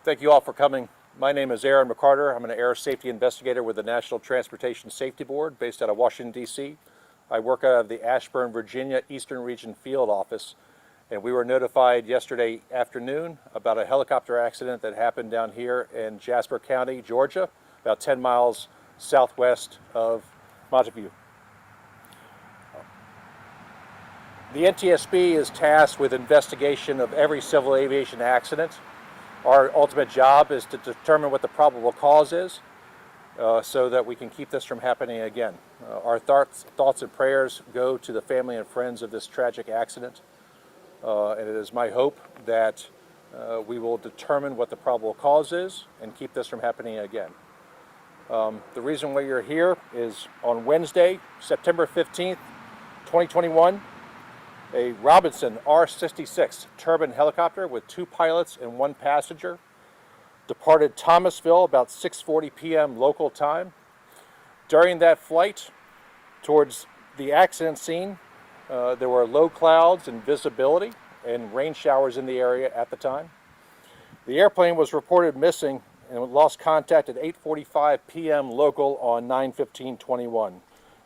Thank you all for coming. My name is Aaron McCarter. I'm an air safety investigator with the National Transportation Safety Board based out of Washington, D.C. I work out of the Ashburn, Virginia Eastern Region Field Office, and we were notified yesterday afternoon about a helicopter accident that happened down here in Jasper County, Georgia, about 10 miles southwest of Monticello. The NTSB is tasked with investigation of every civil aviation accident. Our ultimate job is to determine what the probable cause is so that we can keep this from happening again. Our thoughts and prayers go to the family and friends of this tragic accident. And it is my hope that we will determine what the probable cause is and keep this from happening again. The reason why you're here is on Wednesday, September 15th, 2021, a Robinson R-66 turbine helicopter with 2 pilots and 1 passenger departed Thomasville about 6:40 p.m. local time. During that flight towards the accident scene, there were low clouds and visibility and rain showers in the area at the time. The airplane was reported missing and lost contact at 8:45 p.m. local on 9/15/21,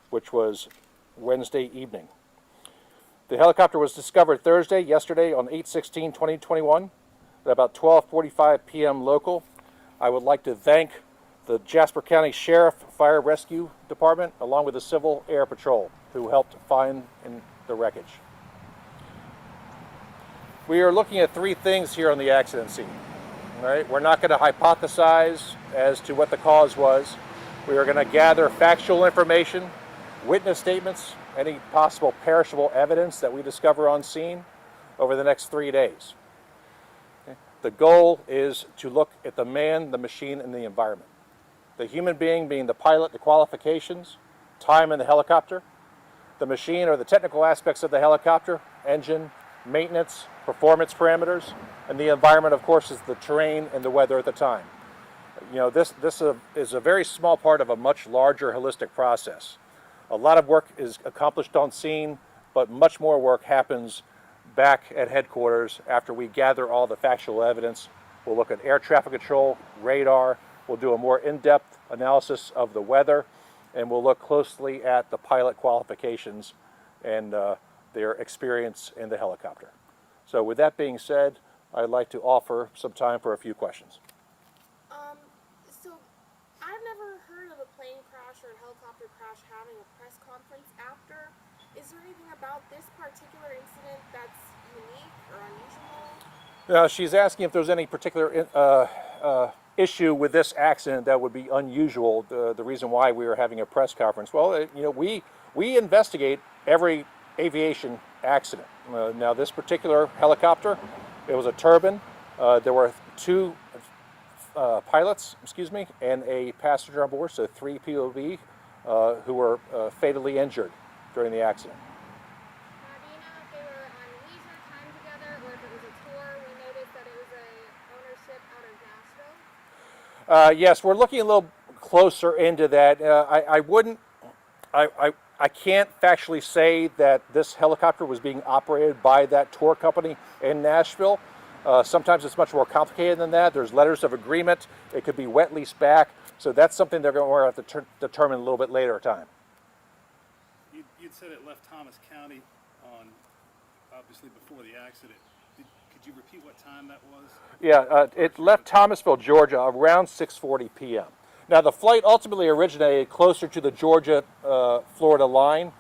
which was Wednesday evening. The helicopter was discovered yesterday on 8/16/2021 at about 12:45 p.m. local. I would like to thank the Jasper County Sheriff Fire Rescue Department along with the Civil Air Patrol who helped find the wreckage. We are looking at 3 things here on the accident scene. All right? We're not going to hypothesize as to what the cause was. We are going to gather factual information, witness statements, any possible perishable evidence that we discover on scene over the next 3 days. Okay? The goal is to look at the man, the machine, and the environment. The human being being the pilot, the qualifications, time in the helicopter, the machine or the technical aspects of the helicopter, engine, maintenance, performance parameters, and the environment, of course, is the terrain and the weather at the time. You know, this is a very small part of a much larger holistic process. A lot of work is accomplished on scene, but much more work happens back at headquarters after we gather all the factual evidence. We'll look at air traffic control, radar, we'll do a more in-depth analysis of the weather, and we'll look closely at the pilot qualifications and their experience in the helicopter. So with that being said, I'd like to offer some time for a few questions. So I've never heard of a plane crash or a helicopter crash having a press conference after. Is there anything about this particular incident that's unique or unusual? She's asking if there's any particular issue with this accident that would be unusual, the reason why we are having a press conference. Well, you know, we investigate every aviation accident. Now, this particular helicopter, it was a turbine. There were 2 pilots, and a passenger on board, so 3 POV who were fatally injured during the accident. Now, do you know if they were on leisure time together or if it was a tour? We noticed that it was a ownership out of Nashville. Yes, we're looking a little closer into that. I can't factually say that this helicopter was being operated by that tour company in Nashville. Sometimes it's much more complicated than that. There's letters of agreement. It could be wet lease back. So that's something they're going to have to determine a little bit later time. You'd said it left Thomas County on, obviously, before the accident. Could you repeat what time that was? Yeah, it left Thomasville, Georgia around 6:40 p.m. Now, the flight ultimately originated closer to the Georgia-Florida line,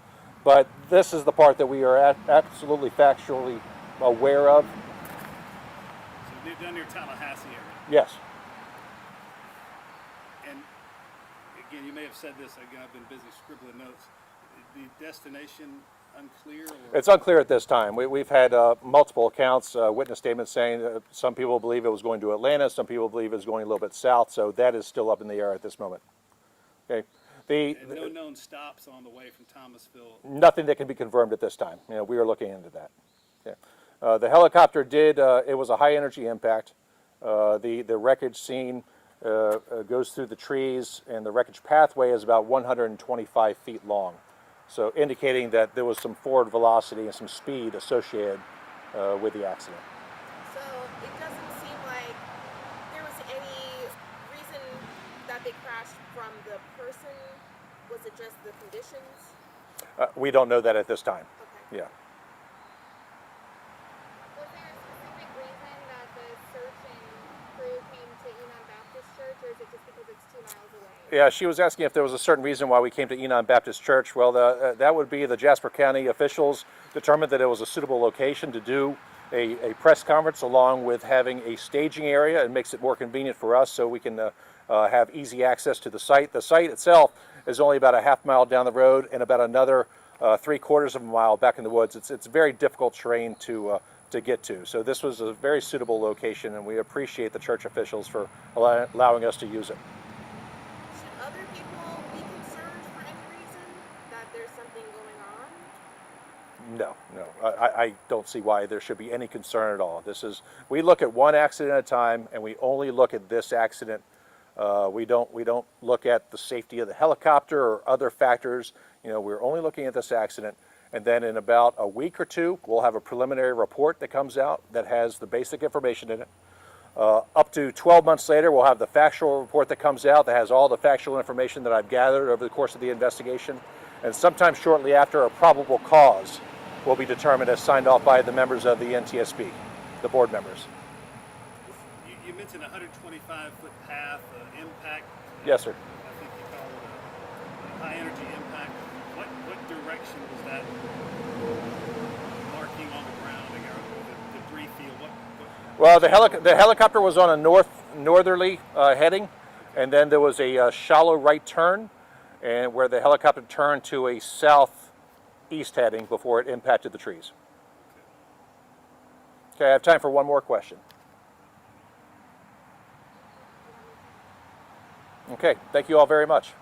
but this is the part that we are absolutely factually aware of. So down near Tallahassee area? Yes. And again, you may have said this, again, I've been busy scribbling notes. The destination unclear? Or? It's unclear at this time. We've had multiple accounts, witness statements saying some people believe it was going to Atlanta, some people believe it was going a little bit south, so that is still up in the air at this moment. Okay. And no known stops on the way from Thomasville? Nothing that can be confirmed at this time. You know, we are looking into that. Okay. The helicopter it was a high energy impact. The wreckage scene goes through the trees, and the wreckage pathway is about 125 feet long. So indicating that there was some forward velocity and some speed associated with the accident. So it doesn't seem like there was crash from the person? Was it just the conditions? We don't know that at this time. Okay. Yeah. Was there a specific reason that the search and crew came to Enoch Baptist Church, or is it just because it's 2 miles away? Yeah, she was asking if there was a certain reason why we came to Enoch Baptist Church. Well, that would be the Jasper County officials determined that it was a suitable location to do a press conference, along with having a staging area. It makes it more convenient for us so we can have easy access to the site. The site itself is only about a half mile down the road and about another 3/4 of a mile back in the woods. It's very difficult terrain to get to. So this was a very suitable location, and we appreciate the church officials for allowing us to use it. Should other people be concerned for any reason that there's something going on? No, I don't see why there should be any concern at all. We look at one accident at a time, and we only look at this accident. We don't look at the safety of the helicopter or other factors. We're only looking at this accident, and then in about a week or two, we'll have a preliminary report that comes out that has the basic information in it. Up to 12 months later, we'll have the factual report that comes out that has all the factual information that I've gathered over the course of the investigation. And sometime shortly after, a probable cause will be determined as signed off by the members of the NTSB, the board members. You mentioned a 125-foot path impact. Yes, sir. I think you call it a high energy impact. What direction was that marking on the ground, or the debris field? Well, the helicopter was on a northerly heading, and then there was a shallow right turn, and where the helicopter turned to a southeast heading before it impacted the trees. Okay, I have time for one more question. Okay, thank you all very much.